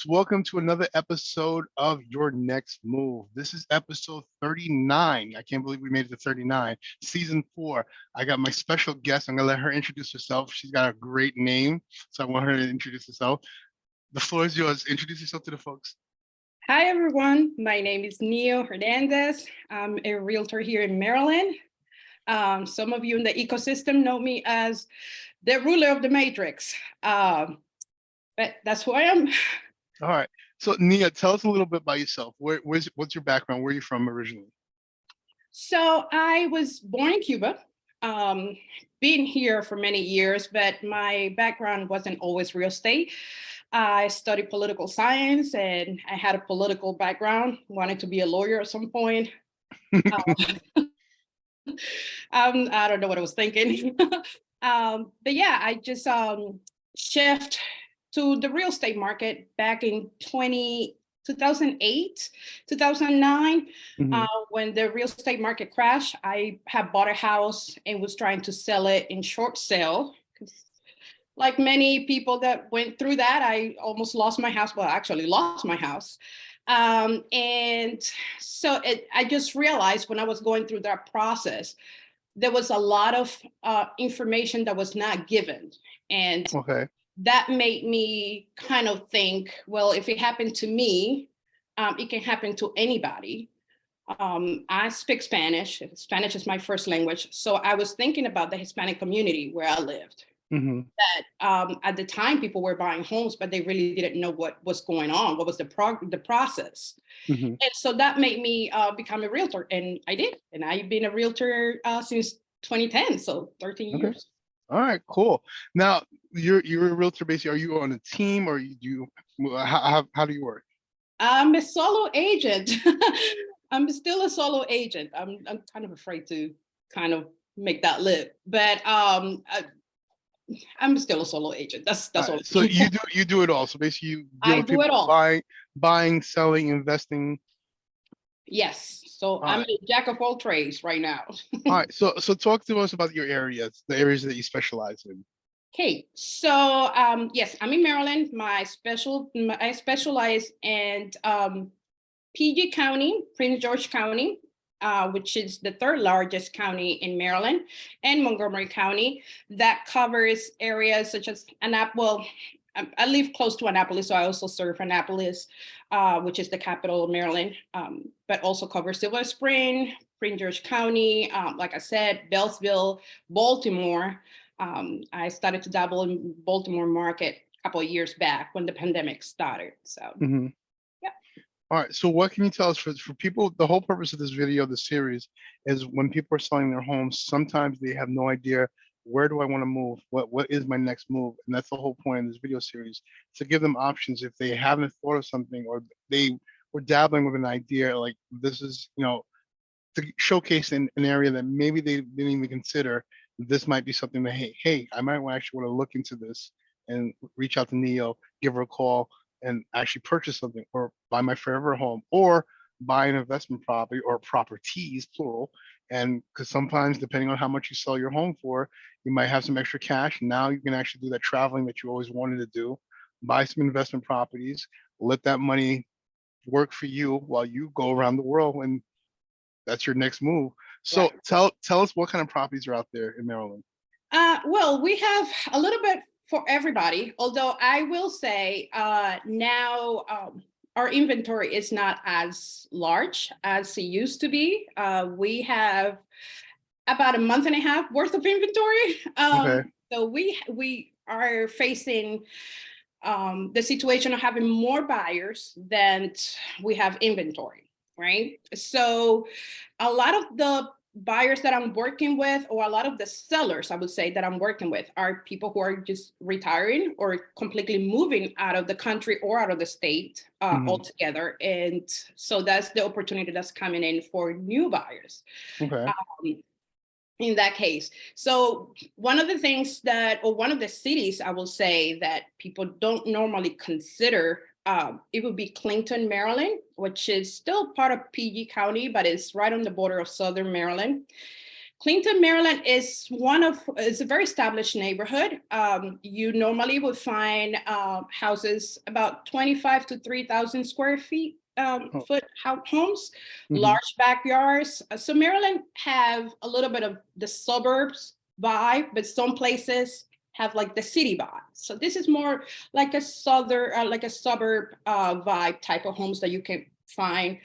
Welcome to another episode of Your Next Move. This is episode 39. I can't believe we made it to 39, season 4. I got my special guest. I'm going to let her introduce herself. She's got a great name, so I want her to introduce herself. The floor is yours. Introduce yourself to the folks. Hi, everyone. My name is Neo Hernandez. I'm a realtor here in Maryland. Some of you in the ecosystem know me as the ruler of the matrix, but that's who I am. All right. So, Nia, tell us a little bit about yourself. What's your background? Where are you from originally? So I was born in Cuba, been here for many years, but my background wasn't always real estate. I studied political science and I had a political background, wanted to be a lawyer at some point. I don't know what I was thinking. But yeah, I just shift to the real estate market back in 2008, 2009, when the real estate market crashed. I had bought a house and was trying to sell it in short sale. Like many people that went through that, I almost lost my house. Well, I actually lost my house. And so I just realized when I was going through that process, there was a lot of information that was not given. And that made me kind of think, well, if it happened to me, it can happen to anybody. I speak Spanish. Spanish is my first language. So I was thinking about the Hispanic community where I lived. That at the time people were buying homes, but they really didn't know what was going on, what was the process. And so that made me become a realtor, and I did. And I've been a realtor since 2010, so 13 years. All right, cool. Now you're a realtor. Basically, are you on a team, or how do you work? I'm a solo agent. I'm still a solo agent. I'm kind of afraid to kind of make that live, but I'm still a solo agent. That's all. So you do it all. So basically, you deal with do it all. Buying, selling, investing. Yes. So I'm a jack of all trades right now. All right. So talk to us about your areas, the areas that you specialize in. Okay. So yes, I'm in Maryland. I specialize in PG County, Prince George County, which is the third largest county in Maryland, and Montgomery County. That covers areas such as Annapolis. I live close to Annapolis, so I also serve Annapolis, which is the capital of Maryland, but also covers Silver Spring, Prince George County, like I said, Beltsville, Baltimore. I started to dabble in Baltimore market a couple of years back when the pandemic started. So. All right. So what can you tell us for people? The whole purpose of this video, the series, is when people are selling their homes, sometimes they have no idea, where do I want to move? What is my next move? And that's the whole point of this video series, to give them options if they haven't thought of something, or they were dabbling with an idea, like this is, to showcase an area that maybe they didn't even consider. This might be something that, hey, I might actually want to look into this and reach out to Neo, give her a call, and actually purchase something, or buy my forever home, or buy an investment property, or properties, plural. And because sometimes, depending on how much you sell your home for, you might have some extra cash. Now you can actually do that traveling that you always wanted to do, buy some investment properties, let that money work for you while you go around the world, and that's your next move. So tell us what kind of properties are out there in Maryland. Well, we have a little bit for everybody, although I will say now our inventory is not as large as it used to be. We have about a month and a half worth of inventory. So we are facing the situation of having more buyers than we have inventory, right? So a lot of the buyers that I'm working with, or a lot of the sellers, I would say, that I'm working with, are people who are just retiring or completely moving out of the country or out of the state altogether. And so that's the opportunity that's coming in for new buyers. In that case. So one of the things one of the cities I will say that people don't normally consider, it would be Clinton, Maryland, which is still part of PG County, but it's right on the border of Southern Maryland. Clinton, Maryland is it's a very established neighborhood. You normally would find houses about 25 to 3,000 square feet foot homes, large backyards. So Maryland have a little bit of the suburbs vibe, but some places have like the city vibe. So this is more like a suburb vibe type of homes that you can find.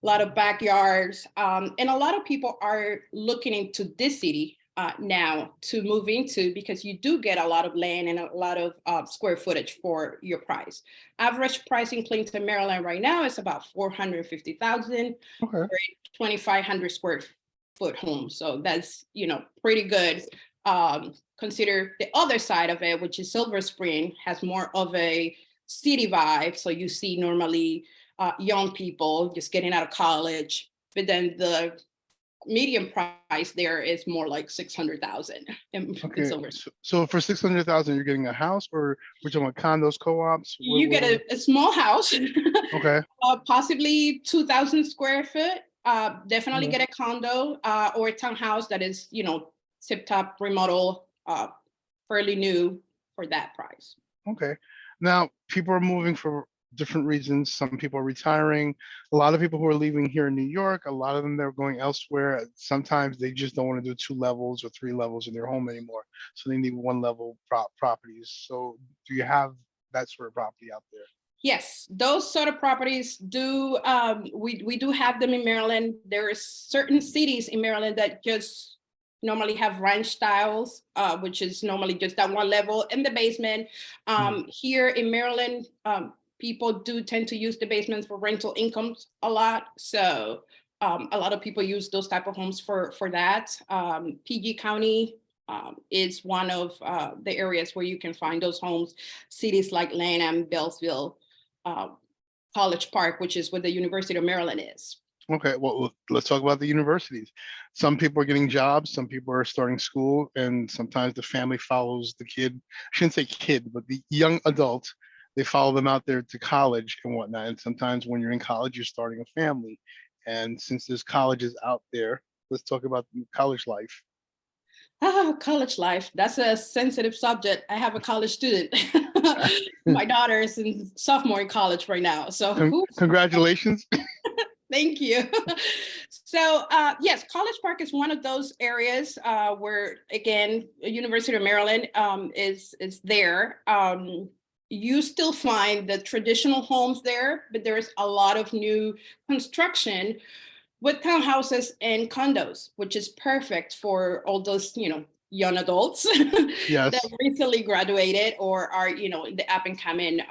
A lot of backyards, and a lot of people are looking into this city now to move into, because you do get a lot of land and a lot of square footage for your price. Average price in Clinton, Maryland right now is about $450,000 for a 2,500 square foot home. So that's, pretty good. Consider the other side of it, which is Silver Spring, has more of a city vibe. So you see normally young people just getting out of college, but then the median price there is more like 600,000. Okay, so for 600,000, you're getting a house, or we're talking about condos, co-ops? You get a small house, okay, possibly 2,000 square foot. Definitely get a condo or a townhouse that is, tip top remodel, fairly new for that price. Okay, now people are moving for different reasons. Some people are retiring. A lot of people who are leaving here in New York, a lot of them, they're going elsewhere. Sometimes they just don't want to do 2 levels or 3 levels in their home anymore. So they need 1 level properties. So do you have that sort of property out there? Yes, those sort of properties do. We do have them in Maryland. There are certain cities in Maryland that just normally have ranch styles, which is normally just that 1 level in the basement. Here in Maryland, people do tend to use the basements for rental incomes a lot. So a lot of people use those type of homes for that. PG County is one of the areas where you can find those homes. Cities like Lanham, Beltsville, College Park, which is where the University of Maryland is. Okay, well, let's talk about the universities. Some people are getting jobs, some people are starting school, and sometimes the family follows the kid. I shouldn't say kid, but the young adult. They follow them out there to college and whatnot. And sometimes when you're in college, you're starting a family. And since there's colleges out there, let's talk about college life. College life. That's a sensitive subject. I have a college student. My daughter is in sophomore in college right now. So congratulations. Thank you. So yes, College Park is one of those areas where, again, University of Maryland is there. You still find the traditional homes there, but there's a lot of new construction with townhouses and condos, which is perfect for all those, young adults that recently graduated or are, in the up and coming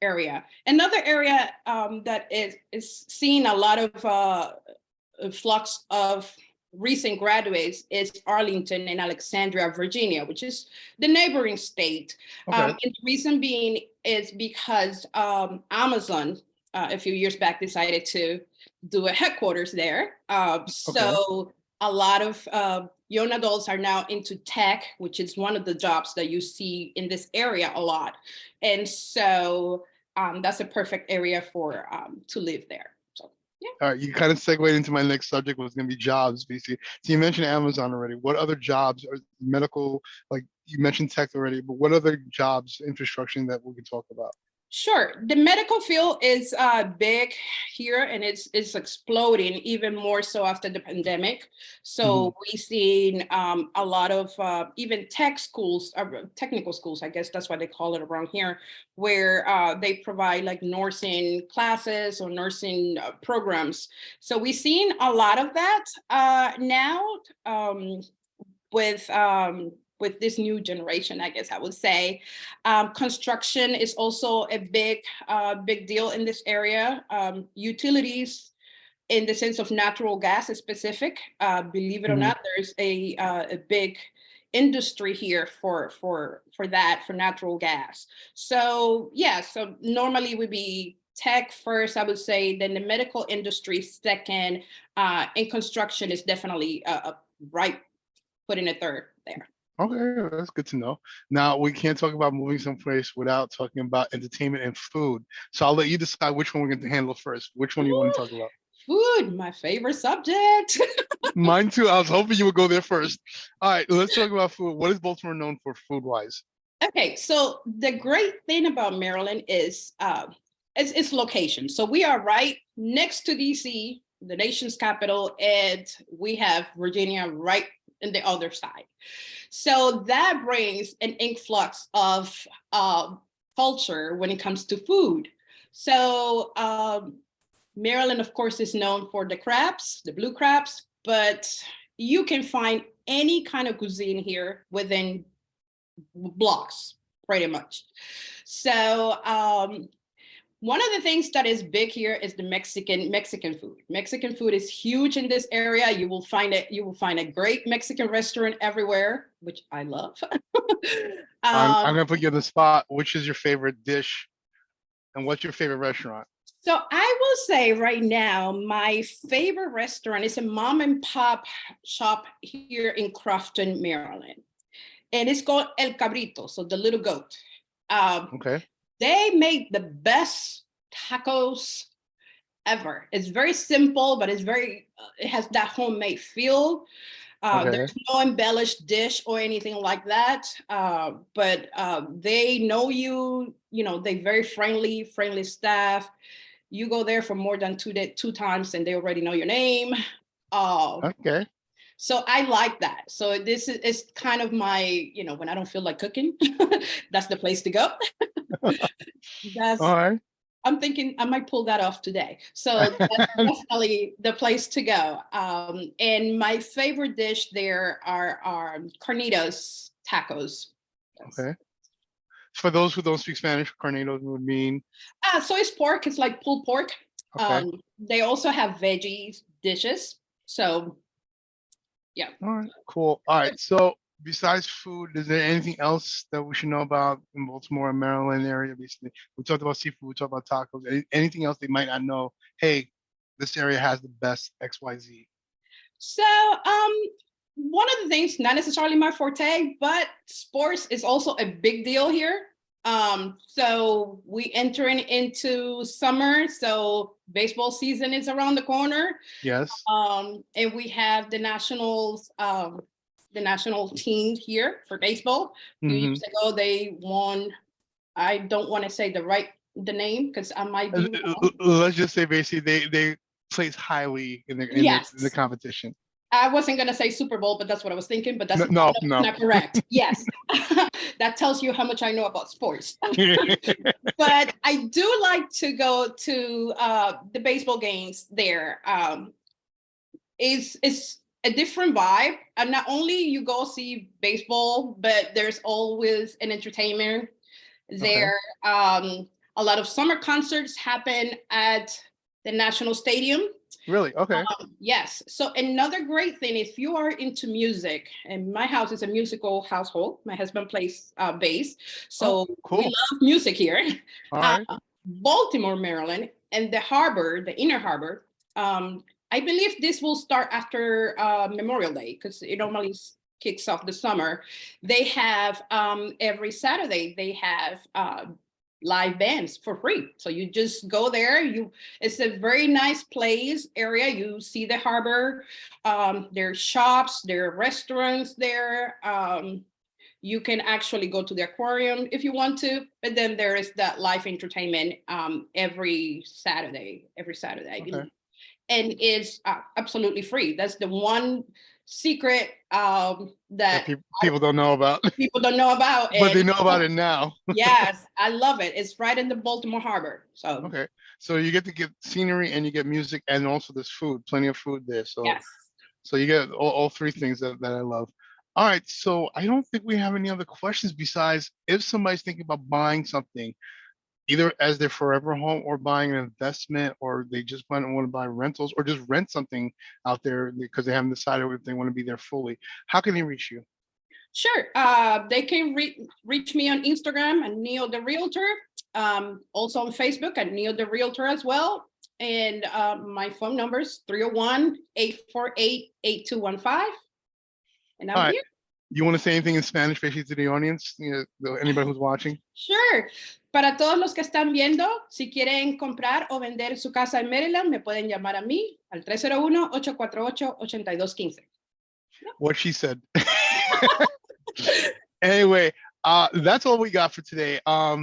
area. Another area that is seeing a lot of flux of recent graduates is Arlington and Alexandria, Virginia, which is the neighboring state. And the reason being is because Amazon a few years back decided to do a headquarters there. So a lot of young adults are now into tech, which is one of the jobs that you see in this area a lot. And so that's a perfect area for to live there. Yeah. All right, you kind of segued into my next subject, was going to be jobs, BC. So you mentioned Amazon already. What other jobs are medical, like you mentioned tech already, but what other jobs, infrastructure that we can talk about? Sure. The medical field is big here, and it's exploding even more so after the pandemic. So we've seen a lot of even tech schools, technical schools, I guess that's what they call it around here, where they provide like nursing classes or nursing programs. So we've seen a lot of that now with this new generation, I guess I would say. Construction is also a big deal in this area. Utilities, in the sense of natural gas is specific. Believe it or not, there's a big industry here for that, for natural gas. So yeah, so normally would be tech first, I would say, then the medical industry second, and construction is definitely right, put in a third there. Okay, that's good to know. Now, we can't talk about moving someplace without talking about entertainment and food. So I'll let you decide which one we're going to handle first. Which one you want to talk about? Food, my favorite subject. Mine too. I was hoping you would go there first. All right, let's talk about food. What is Baltimore known for food-wise? Okay, so the great thing about Maryland is its location. So we are right next to DC, the nation's capital, and we have Virginia right in the other side. So that brings an influx of culture when it comes to food. So Maryland, of course, is known for the crabs, the blue crabs, but you can find any kind of cuisine here within blocks, pretty much. So one of the things that is big here is the Mexican food. Mexican food is huge in this area. You will find it. You will find a great Mexican restaurant everywhere, which I love. I'm gonna put you on the spot. Which is your favorite dish, and what's your favorite restaurant? So I will say right now, my favorite restaurant is a mom and pop shop here in Crofton, Maryland. And it's called El Cabrito, so the little goat. Okay. They make the best tacos ever. It's very simple, but it has that homemade feel. Okay. There's no embellished dish or anything like that. But they know you, they're very friendly staff. You go there for more than two times and they already know your name. Okay. So I like that. So this is kind of my, when I don't feel like cooking, that's the place to go. All right. I'm thinking I might pull that off today. So that's definitely the place to go. And my favorite dish there are carnitas tacos. Okay. For those who don't speak Spanish, carnitas would mean? So it's pork. It's like pulled pork. Okay. They also have veggie dishes. So yeah. All right, cool. All right, so besides food, is there anything else that we should know about in Baltimore and Maryland area? Basically, we talked about seafood, we talked about tacos. Anything else they might not know? Hey, this area has the best XYZ. So one of the things, not necessarily my forte, but sports is also a big deal here. So we entering into summer, so baseball season is around the corner. Yes. And we have the national team here for baseball. A few years ago, they won. I don't want to say the name because I might be wrong. Let's just say basically they place highly in the competition. I wasn't going to say Super Bowl, but that's what I was thinking. But that's no. not correct. Yes. That tells you how much I know about sports. But I do like to go to the baseball games there. It's a different vibe. And not only you go see baseball, but there's always an entertainment there. Okay. A lot of summer concerts happen at the National Stadium. Really? Okay. Yes. So another great thing, if you are into music, and my house is a musical household. My husband plays bass. So cool. We love music here. All right. Baltimore, Maryland, and the harbor, the inner harbor. I believe this will start after Memorial Day because it normally kicks off the summer. They have every Saturday, they have live bands for free. So you just go there. It's a very nice place area. You see the harbor. There are shops, there are restaurants there. You can actually go to the aquarium if you want to. But then there is that live entertainment every Saturday, I believe. And it's absolutely free. That's the one secret that people don't know about. People don't know about. But they know about it now. Yes, I love it. It's right in the Baltimore Harbor. So okay. So you get to get scenery and you get music and also there's food, plenty of food there. So yes. So you get all three things that I love. All right. So I don't think we have any other questions besides if somebody's thinking about buying something, either as their forever home or buying an investment, or they just want to buy rentals or just rent something out there because they haven't decided if they want to be there fully. How can they reach you? Sure. They can reach me on Instagram at Neo the Realtor. Also on Facebook at Neo the Realtor as well. And my phone number is 301-848-8215. And I'm here. You want to say anything in Spanish, especially to the audience? You know, anybody who's watching? Sure. Para todos los que están viendo, si quieren comprar o vender su casa en Maryland, me pueden llamar a mí al 301-848-8215. What she said. Anyway, that's all we got for today. I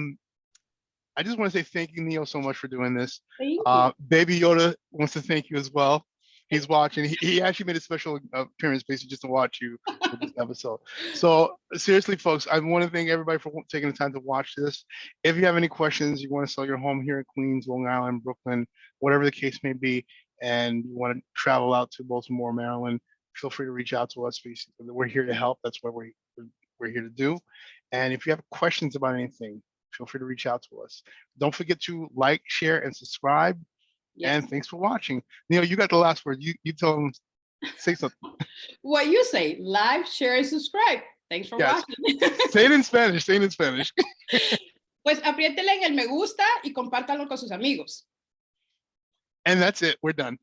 just want to say thank you, Neo, so much for doing this. Thank you. Baby Yoda wants to thank you as well. He's watching. He actually made a special appearance basically just to watch you for this episode. So seriously, folks, I want to thank everybody for taking the time to watch this. If you have any questions, you want to sell your home here in Queens, Long Island, Brooklyn, whatever the case may be, and you want to travel out to Baltimore, Maryland, feel free to reach out to us. We're here to help. That's what we're here to do. And if you have questions about anything, feel free to reach out to us. Don't forget to like, share, and subscribe. Yes. And thanks for watching. Neil, you got the last word. You tell them, say something. What you say, like, share, and subscribe. Thanks for watching. Say it in Spanish, say it in Spanish. Pues apriétele en el me gusta y compártanlo con sus amigos. And that's it, we're done.